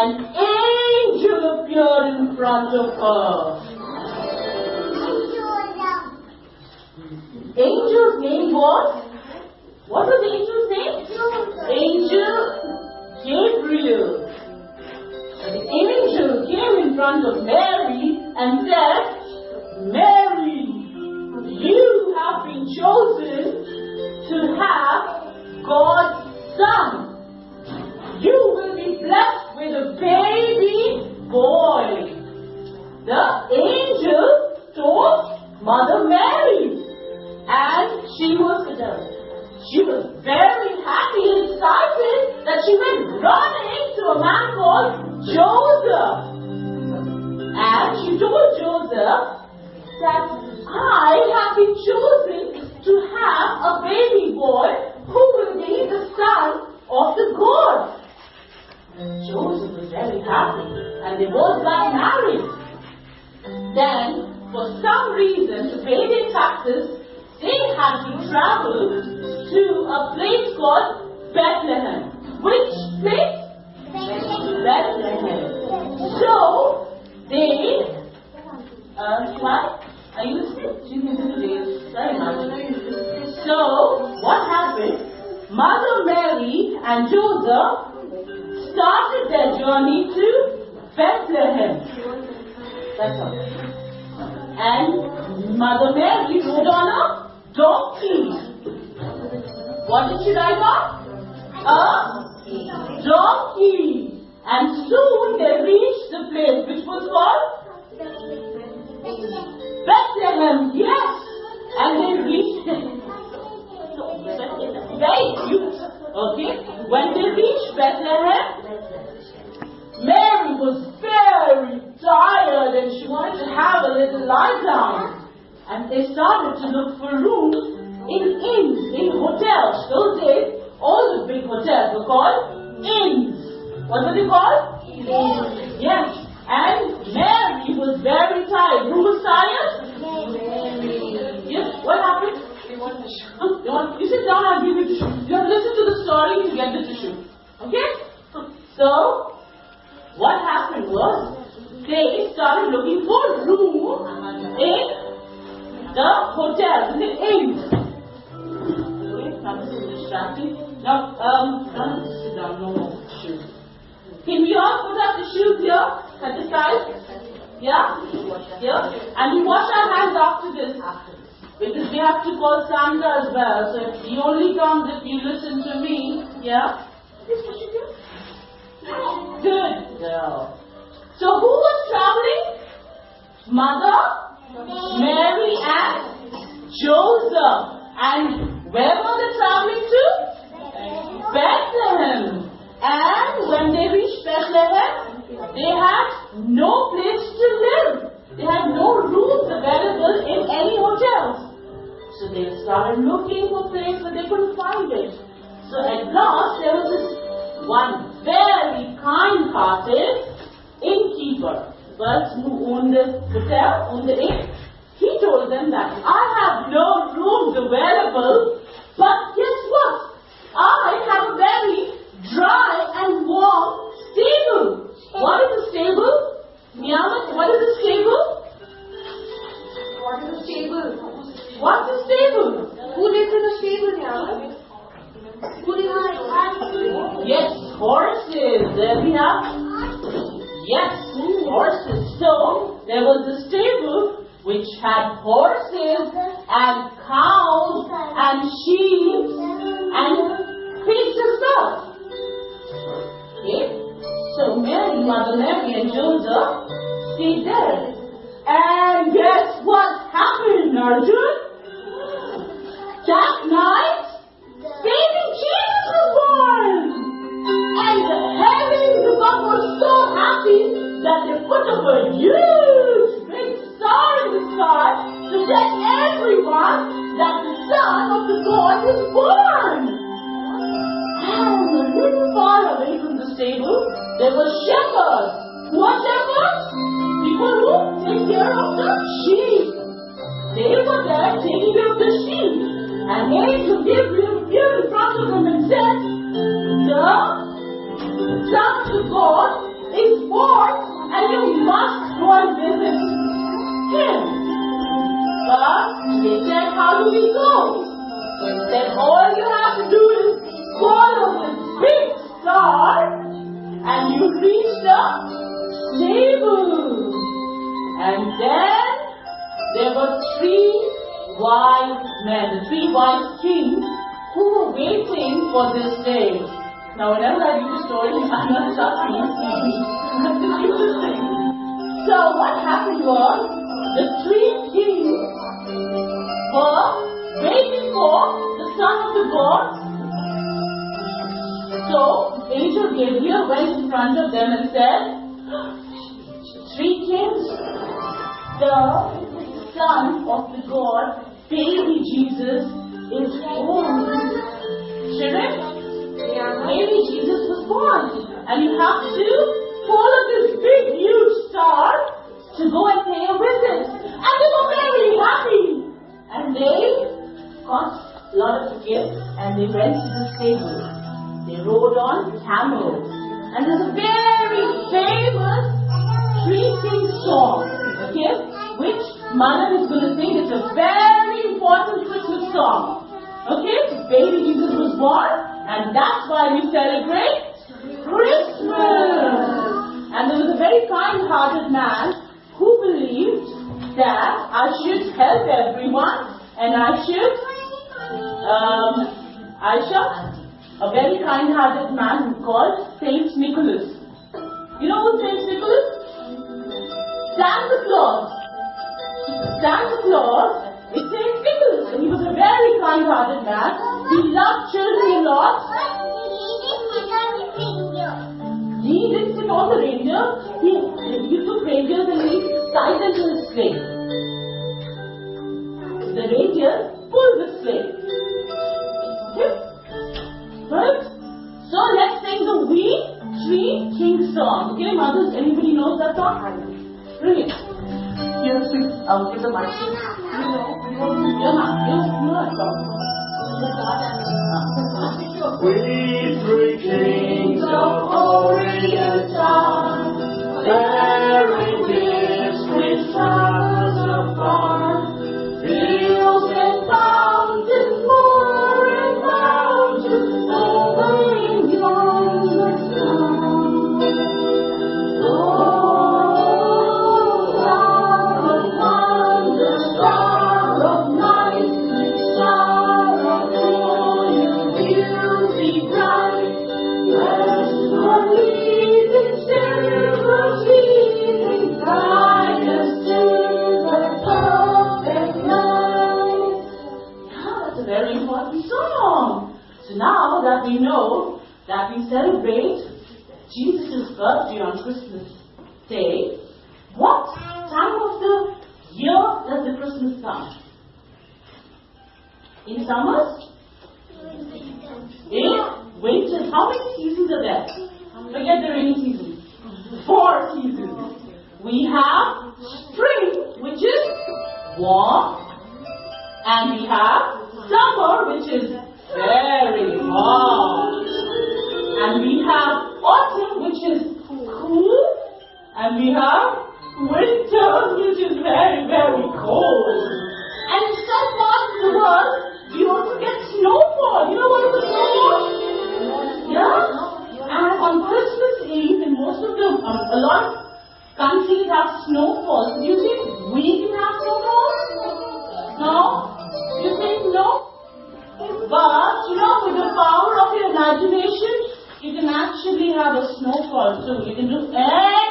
an angel appeared in front of her. Angel's name was? What was the angel's name? Angel Gabriel. The angel came in front of Mary and said, Mary, you have been chosen to have God's son. You will be blessed with a baby boy. The angel told Mother Mary, and she was very happy and excited that she went running to a man called Joseph. And she told Joseph that I have been chosen to have a baby boy who will be the son of the God. Joseph was very happy and they both got married. Then, for some reason, to pay their taxes, they had to travel to a place called Bethlehem. Which place? Bethlehem. So, they, what? Are you listening? She's listening today. Very much. So, what happened? Mother Mary and Joseph started their journey to Bethlehem. That's all. And Mother Mary rode on a donkey. What did she ride on? A donkey. And soon they reached the place which was called Bethlehem. Yes. And they reached it. Very cute. Okay. When they reached Bethlehem, Mary was very tired and she wanted to have a little lie down. And they started to look for rooms in inns, in hotels. Those days, all the big hotels were called inns. What were they called? Inns. Yes. And Mary was very tired. Who was tired? Mary. Yes. What happened? You sit down, I'll give you tissue. You have to listen to the story to get the tissue. Okay? So, what happened was, they started looking for room in the hotel, in the inn. Okay, now this is distracting. Now, sit down, no more shoes. Can we all put up the shoes here, at the side? Yeah? Here? And we wash our hands after this. Because we have to call Santa as well. So if he only comes if you listen to me. Yeah? This what you do? Good girl. So who was traveling? Mother, Mary and Joseph. And where were they traveling to? Bethlehem. And when they reached Bethlehem, they had no place to live. They had no rooms available in any hotels. So they started looking for a place but they couldn't find it. So at last there was this one very kind-hearted innkeeper, the person who owned the hotel, owned the inn. He told them that I have no rooms available, but guess what? I have a very dry and warm stable. What is a stable? Miyavat, what is a stable? What is a stable? What's a stable? Who lives in a stable, Miyavat? Who lives in a stable? Yes, horses. There we have. Yes, horses. So, there was a stable which had horses and cows and sheep and pigs as well. Okay? So Mary, Mother Mary and Joseph stayed there. And guess what happened, Arjun? That night, baby Jesus was born! And the heavens above were so happy that they put up a huge big star in the sky to tell everyone that the Son of the God is born. And a little far away from the stable, there were shepherds. Who are shepherds? People who take care of the sheep. They were there taking care of the sheep. And angel Gabriel appeared in front of them and said, the Son of God and you must go and visit him. But they said, how do we go? They said, all you have to do is follow this big star and you reach the stable. And then there were 3 wise men, the 3 wise kings who were waiting for this day. Now whenever I read the story, I'm not talking. That's the cutest thing. So what happened was, the 3 kings were waiting for the son of the god. So angel Gabriel went in front of them and said, 3 kings, the son of the god, baby Jesus, is born. Children, baby Jesus was born. And you have to follow this big huge star to go and pay a visit. And they were very happy. And they got a lot of gifts and they went to the stable. They rode on camels. And there's a very famous 3 Kings song, okay, which Manan is going to sing. It's a very important Christmas song. Okay, baby Jesus was born, and that's why we celebrate Christmas. And there was a very kind-hearted man who believed that I should help everyone, and a very kind-hearted man called Saint Nicholas. You know who Saint Nicholas? Santa Claus. Santa Claus is Saint Nicholas, and he was a very kind-hearted man. He loved children a lot. He didn't sit on the reindeer. He took reindeers and he tied them to his sleigh. The reindeer pulled the sleigh. Okay? Right? So let's sing the We 3 Kings song. Okay, mothers, anybody knows that song? Brilliant. Here, please, I'll give the mic to you. We 3 kings of Orient are, bearing gifts which travels afar, hills and mountains, moor and mountains, over yonder sky. Oh, star of wonder, star of night, star of royal beauty bright, west for leading silver leading, guide us to the perfect night. Yeah, that's a very important song. So now that we know that we celebrate Jesus' birthday on Christmas Day, what time of the year does the Christmas come? In summers? In winters. How many seasons are there? Forget the rainy season. 4 seasons. We have spring, which is warm, and we have summer, which is very hot, and we have autumn, which is cool, and we have winter, which is very, very cold. And in some parts of the world, we also get snowfall. You know what is a snowfall? Yeah? And on Christmas Eve, in most of a lot of countries have snowfalls. Do you think we can have snowfalls? No? You think no? But, you know, with the power of your imagination, you can actually have a snowfall too. You can do anything